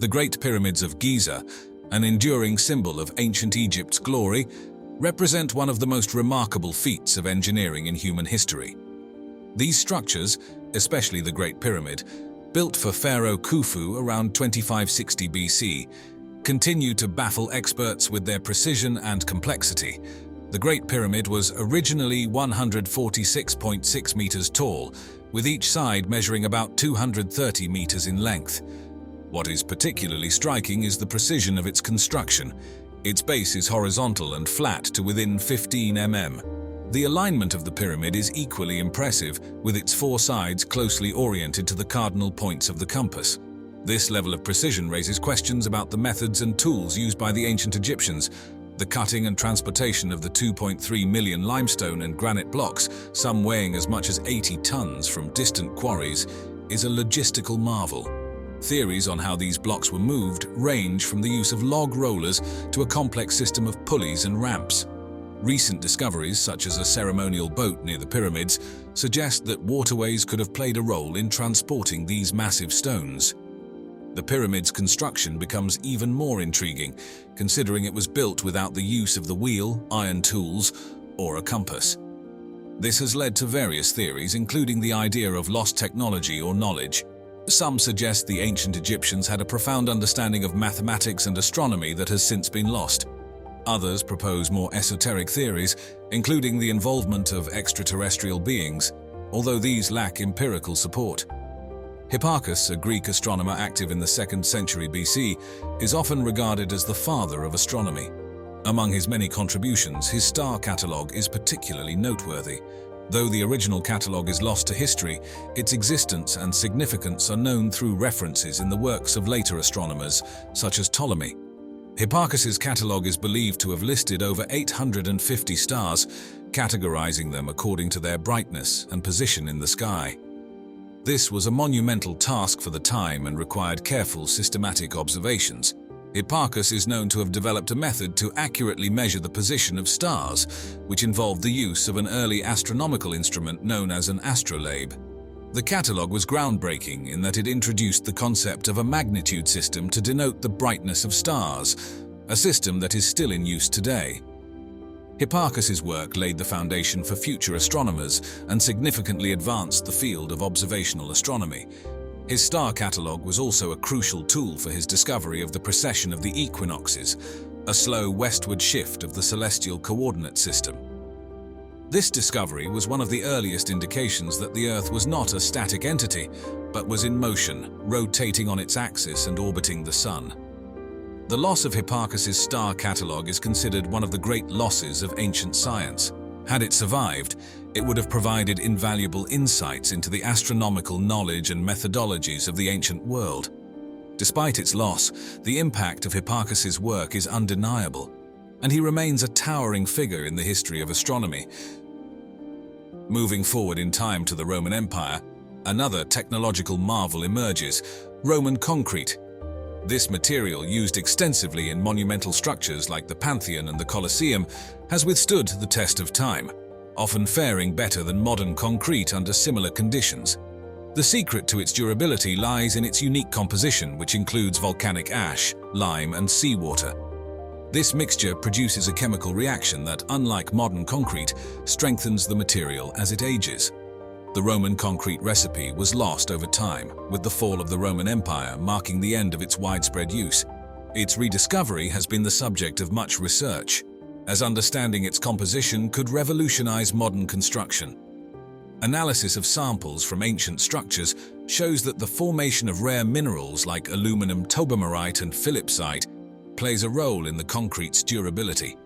The Great Pyramids of Giza, an enduring symbol of ancient Egypt's glory, represent one of the most remarkable feats of engineering in human history. These structures, especially the Great Pyramid, built for Pharaoh Khufu around 2560 BC, continue to baffle experts with their precision and complexity. The Great Pyramid was originally 146.6 meters tall, with each side measuring about 230 meters in length. What is particularly striking is the precision of its construction. Its base is horizontal and flat to within 15 mm. The alignment of the pyramid is equally impressive, with its four sides closely oriented to the cardinal points of the compass. This level of precision raises questions about the methods and tools used by the ancient Egyptians. The cutting and transportation of the 2.3 million limestone and granite blocks, some weighing as much as 80 tons from distant quarries, is a logistical marvel. Theories on how these blocks were moved range from the use of log rollers to a complex system of pulleys and ramps. Recent discoveries, such as a ceremonial boat near the pyramids, suggest that waterways could have played a role in transporting these massive stones. The pyramid's construction becomes even more intriguing, considering it was built without the use of the wheel, iron tools, or a compass. This has led to various theories, including the idea of lost technology or knowledge. Some suggest the ancient Egyptians had a profound understanding of mathematics and astronomy that has since been lost. Others propose more esoteric theories, including the involvement of extraterrestrial beings, although these lack empirical support. Hipparchus, a Greek astronomer active in the 2nd century BC, is often regarded as the father of astronomy. Among his many contributions, his star catalogue is particularly noteworthy. Though the original catalogue is lost to history, its existence and significance are known through references in the works of later astronomers, such as Ptolemy. Hipparchus's catalogue is believed to have listed over 850 stars, categorizing them according to their brightness and position in the sky. This was a monumental task for the time and required careful, systematic observations. Hipparchus is known to have developed a method to accurately measure the position of stars, which involved the use of an early astronomical instrument known as an astrolabe. The catalogue was groundbreaking in that it introduced the concept of a magnitude system to denote the brightness of stars, a system that is still in use today. Hipparchus's work laid the foundation for future astronomers and significantly advanced the field of observational astronomy. His star catalogue was also a crucial tool for his discovery of the precession of the equinoxes, a slow westward shift of the celestial coordinate system. This discovery was one of the earliest indications that the Earth was not a static entity, but was in motion, rotating on its axis and orbiting the Sun. The loss of Hipparchus's star catalogue is considered one of the great losses of ancient science. Had it survived, it would have provided invaluable insights into the astronomical knowledge and methodologies of the ancient world. Despite its loss, the impact of Hipparchus's work is undeniable, and he remains a towering figure in the history of astronomy. Moving forward in time to the Roman Empire, another technological marvel emerges: Roman concrete. This material, used extensively in monumental structures like the Pantheon and the Colosseum, has withstood the test of time, often faring better than modern concrete under similar conditions. The secret to its durability lies in its unique composition, which includes volcanic ash, lime, and seawater. This mixture produces a chemical reaction that, unlike modern concrete, strengthens the material as it ages. The Roman concrete recipe was lost over time, with the fall of the Roman Empire marking the end of its widespread use. Its rediscovery has been the subject of much research, as understanding its composition could revolutionize modern construction. Analysis of samples from ancient structures shows that the formation of rare minerals like aluminum tobermarite and philipsite plays a role in the concrete's durability.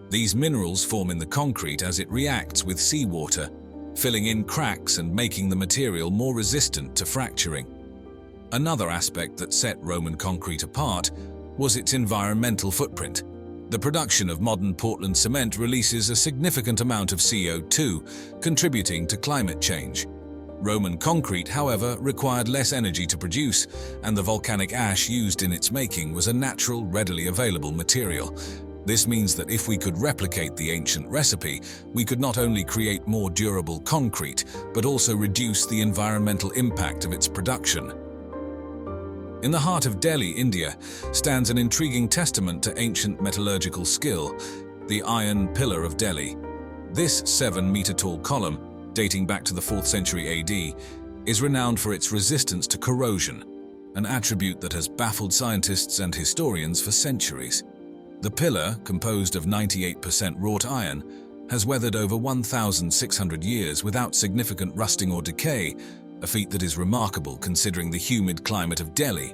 These minerals form in the concrete as it reacts with seawater, filling in cracks and making the material more resistant to fracturing. Another aspect that set Roman concrete apart was its environmental footprint. The production of modern Portland cement releases a significant amount of CO2, contributing to climate change. Roman concrete, however, required less energy to produce, and the volcanic ash used in its making was a natural, readily available material. This means that if we could replicate the ancient recipe, we could not only create more durable concrete, but also reduce the environmental impact of its production. In the heart of Delhi, India, stands an intriguing testament to ancient metallurgical skill, the Iron Pillar of Delhi. This 7-meter-tall column, dating back to the 4th century AD, is renowned for its resistance to corrosion, an attribute that has baffled scientists and historians for centuries. The pillar, composed of 98% wrought iron, has weathered over 1,600 years without significant rusting or decay, a feat that is remarkable considering the humid climate of Delhi.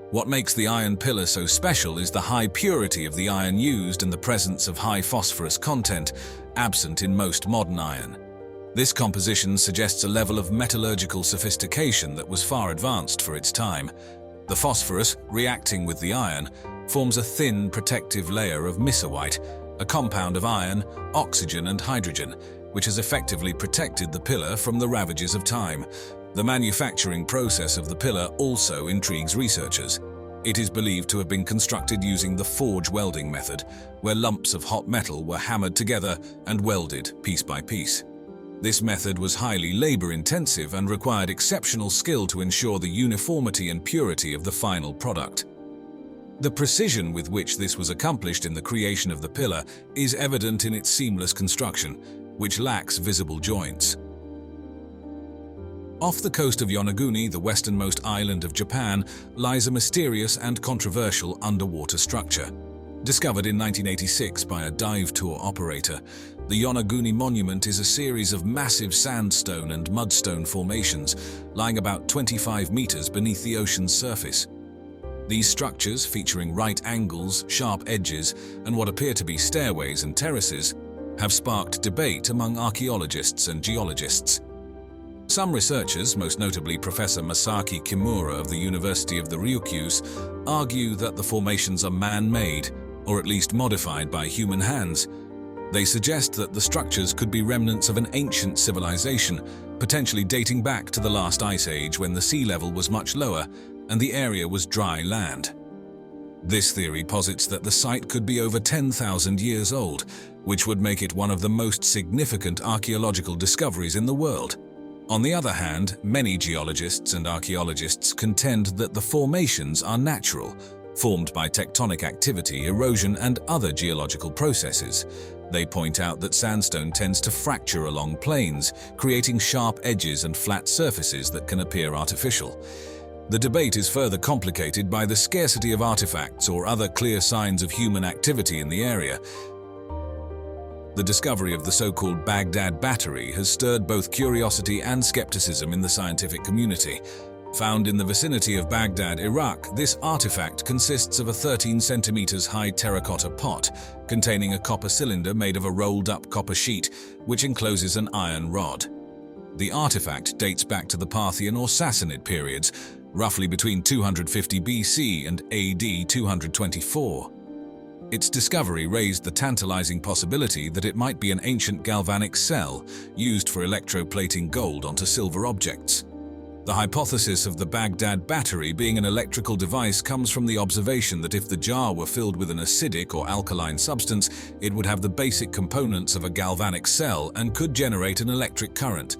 What makes the iron pillar so special is the high purity of the iron used and the presence of high phosphorus content, absent in most modern iron. This composition suggests a level of metallurgical sophistication that was far advanced for its time. The phosphorus, reacting with the iron, forms a thin protective layer of misawite, a compound of iron, oxygen and hydrogen, which has effectively protected the pillar from the ravages of time. The manufacturing process of the pillar also intrigues researchers. It is believed to have been constructed using the forge welding method, where lumps of hot metal were hammered together and welded piece by piece. This method was highly labor-intensive and required exceptional skill to ensure the uniformity and purity of the final product. The precision with which this was accomplished in the creation of the pillar is evident in its seamless construction, which lacks visible joints. Off the coast of Yonaguni, the westernmost island of Japan, lies a mysterious and controversial underwater structure. Discovered in 1986 by a dive tour operator, the Yonaguni Monument is a series of massive sandstone and mudstone formations lying about 25 meters beneath the ocean's surface. These structures, featuring right angles, sharp edges, and what appear to be stairways and terraces, have sparked debate among archaeologists and geologists. Some researchers, most notably Professor Masaki Kimura of the University of the Ryukyus, argue that the formations are man-made, or at least modified by human hands. They suggest that the structures could be remnants of an ancient civilization, potentially dating back to the last ice age when the sea level was much lower and the area was dry land. This theory posits that the site could be over 10,000 years old, which would make it one of the most significant archaeological discoveries in the world. On the other hand, many geologists and archaeologists contend that the formations are natural, formed by tectonic activity, erosion, and other geological processes. They point out that sandstone tends to fracture along plains, creating sharp edges and flat surfaces that can appear artificial. The debate is further complicated by the scarcity of artifacts or other clear signs of human activity in the area. The discovery of the so-called Baghdad Battery has stirred both curiosity and skepticism in the scientific community. Found in the vicinity of Baghdad, Iraq, this artifact consists of a 13 centimeters high terracotta pot containing a copper cylinder made of a rolled-up copper sheet which encloses an iron rod. The artifact dates back to the Parthian or Sassanid periods, roughly between 250 BC and AD 224. Its discovery raised the tantalizing possibility that it might be an ancient galvanic cell used for electroplating gold onto silver objects. The hypothesis of the Baghdad Battery being an electrical device comes from the observation that if the jar were filled with an acidic or alkaline substance, it would have the basic components of a galvanic cell and could generate an electric current.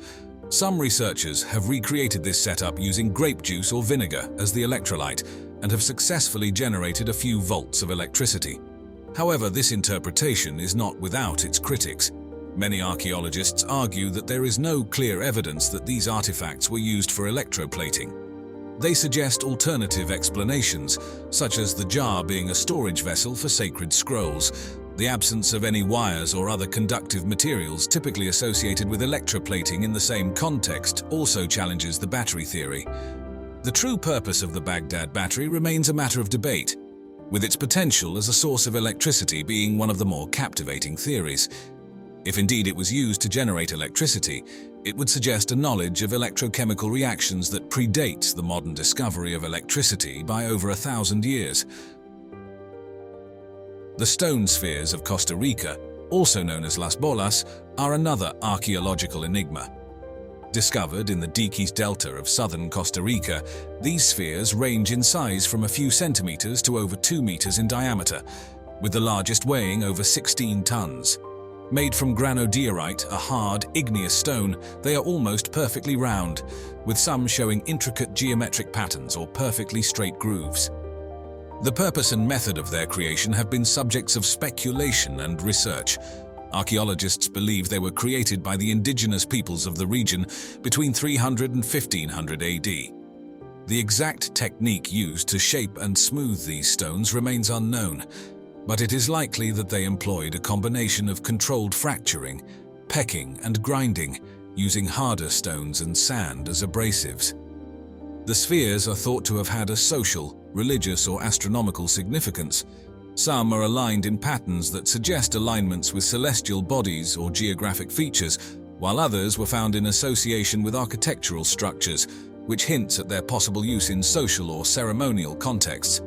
Some researchers have recreated this setup using grape juice or vinegar as the electrolyte and have successfully generated a few volts of electricity. However, this interpretation is not without its critics. Many archaeologists argue that there is no clear evidence that these artifacts were used for electroplating. They suggest alternative explanations, such as the jar being a storage vessel for sacred scrolls. The absence of any wires or other conductive materials typically associated with electroplating in the same context also challenges the battery theory. The true purpose of the Baghdad Battery remains a matter of debate, with its potential as a source of electricity being one of the more captivating theories. If indeed it was used to generate electricity, it would suggest a knowledge of electrochemical reactions that predates the modern discovery of electricity by over 1,000 years. The stone spheres of Costa Rica, also known as Las Bolas, are another archaeological enigma. Discovered in the Diquis Delta of southern Costa Rica, these spheres range in size from a few centimeters to over 2 meters in diameter, with the largest weighing over 16 tons. Made from granodiorite, a hard, igneous stone, they are almost perfectly round, with some showing intricate geometric patterns or perfectly straight grooves. The purpose and method of their creation have been subjects of speculation and research. Archaeologists believe they were created by the indigenous peoples of the region between 300 and 1500 AD. The exact technique used to shape and smooth these stones remains unknown, but it is likely that they employed a combination of controlled fracturing, pecking, and grinding, using harder stones and sand as abrasives. The spheres are thought to have had a social, religious, or astronomical significance. Some are aligned in patterns that suggest alignments with celestial bodies or geographic features, while others were found in association with architectural structures, which hints at their possible use in social or ceremonial contexts.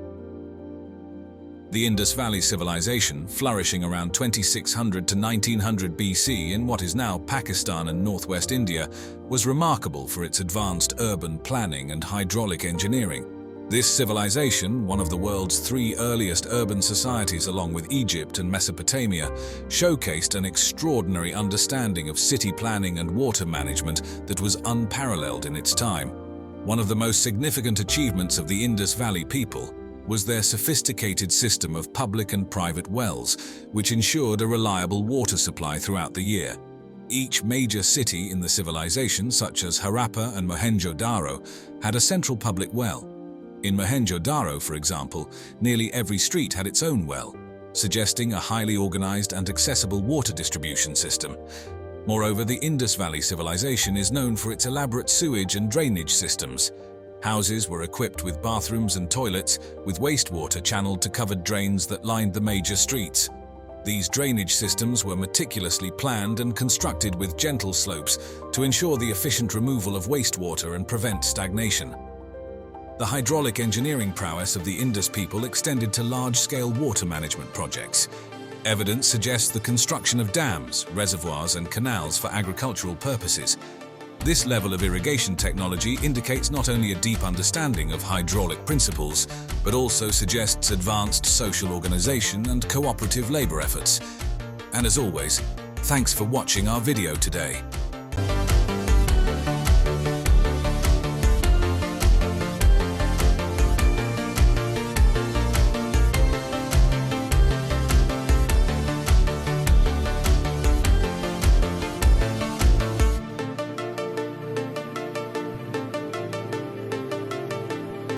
The Indus Valley civilization, flourishing around 2600 to 1900 BC in what is now Pakistan and northwest India, was remarkable for its advanced urban planning and hydraulic engineering. This civilization, one of the world's 3 earliest urban societies along with Egypt and Mesopotamia, showcased an extraordinary understanding of city planning and water management that was unparalleled in its time. One of the most significant achievements of the Indus Valley people was their sophisticated system of public and private wells, which ensured a reliable water supply throughout the year. Each major city in the civilization, such as Harappa and Mohenjo-daro, had a central public well. In Mohenjo-daro, for example, nearly every street had its own well, suggesting a highly organized and accessible water distribution system. Moreover, the Indus Valley civilization is known for its elaborate sewage and drainage systems. Houses were equipped with bathrooms and toilets, with wastewater channeled to covered drains that lined the major streets. These drainage systems were meticulously planned and constructed with gentle slopes to ensure the efficient removal of wastewater and prevent stagnation. The hydraulic engineering prowess of the Indus people extended to large-scale water management projects. Evidence suggests the construction of dams, reservoirs, and canals for agricultural purposes. This level of irrigation technology indicates not only a deep understanding of hydraulic principles, but also suggests advanced social organization and cooperative labor efforts. And as always, thanks for watching our video today.